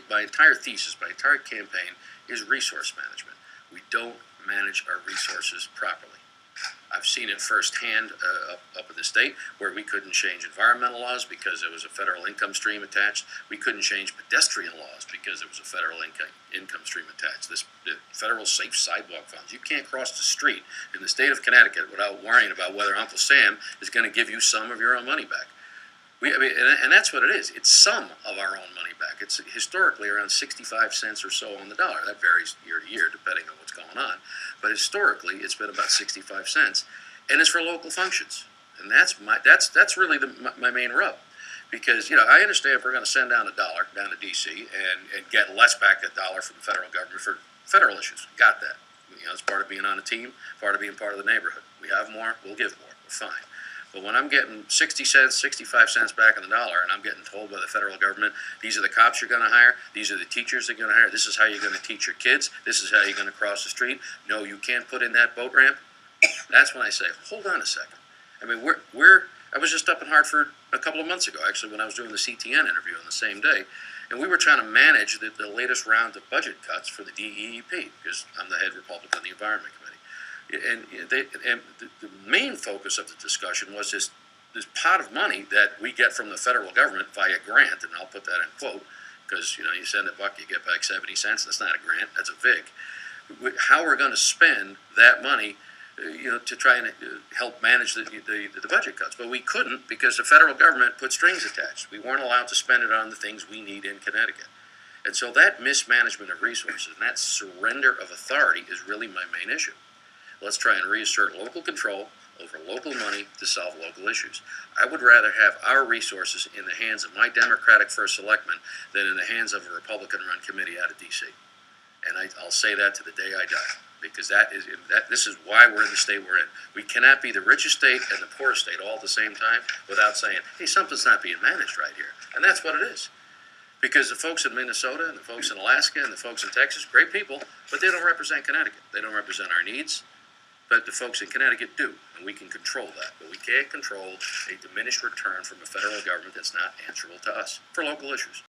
my entire thesis, my entire campaign is resource management. We don't manage our resources properly. I've seen it firsthand up in the state where we couldn't change environmental laws because there was a federal income stream attached. We couldn't change pedestrian laws because there was a federal income stream attached. The federal safe sidewalk funds. You can't cross the street in the state of Connecticut without worrying about whether Uncle Sam is going to give you some of your own money back. And that's what it is. It's some of our own money back. It's historically around 65 cents or so on the dollar. That varies year to year depending on what's going on. But historically, it's been about 65 cents. And it's for local functions. And that's really my main rub. Because, I understand if we're going to send down $1 down to D.C. and get less back a dollar from the federal government for federal issues. Got that. It's part of being on a team, part of being part of the neighborhood. We have more, we'll give more. We're fine. But when I'm getting 60 cents, 65 cents back on the dollar, and I'm getting told by the federal government, these are the cops you're going to hire, these are the teachers you're going to hire, this is how you're going to teach your kids, this is how you're going to cross the street, no, you can't put in that boat ramp, that's when I say, hold on a second. I mean, I was just up in Hartford a couple of months ago, actually, when I was doing the CTN interview on the same day, and we were trying to manage the latest round of budget cuts for the DEEP, because I'm the head Republican of the Environment Committee. And the main focus of the discussion was this pot of money that we get from the federal government via grant, and I'll put that in quote, because you send $1, you get back 70 cents. That's not a grant, that's a VIG. How we're going to spend that money, to try and help manage the budget cuts, but we couldn't because the federal government put strings attached. We weren't allowed to spend it on the things we need in Connecticut, and so that mismanagement of resources and that surrender of authority is really my main issue. Let's try and reassert local control over local money to solve local issues. I would rather have our resources in the hands of my Democratic first selectman than in the hands of a Republican-run committee out of D.C. And I'll say that to the day I die, because this is why we're in the state we're in. We cannot be the richest state and the poorest state all at the same time without saying, hey, something's not being managed right here. And that's what it is. Because the folks in Minnesota and the folks in Alaska and the folks in Texas, great people, but they don't represent Connecticut. They don't represent our needs. But the folks in Connecticut do, and we can control that. But we can't control a diminished return from a federal government that's not answerable to us for local issues.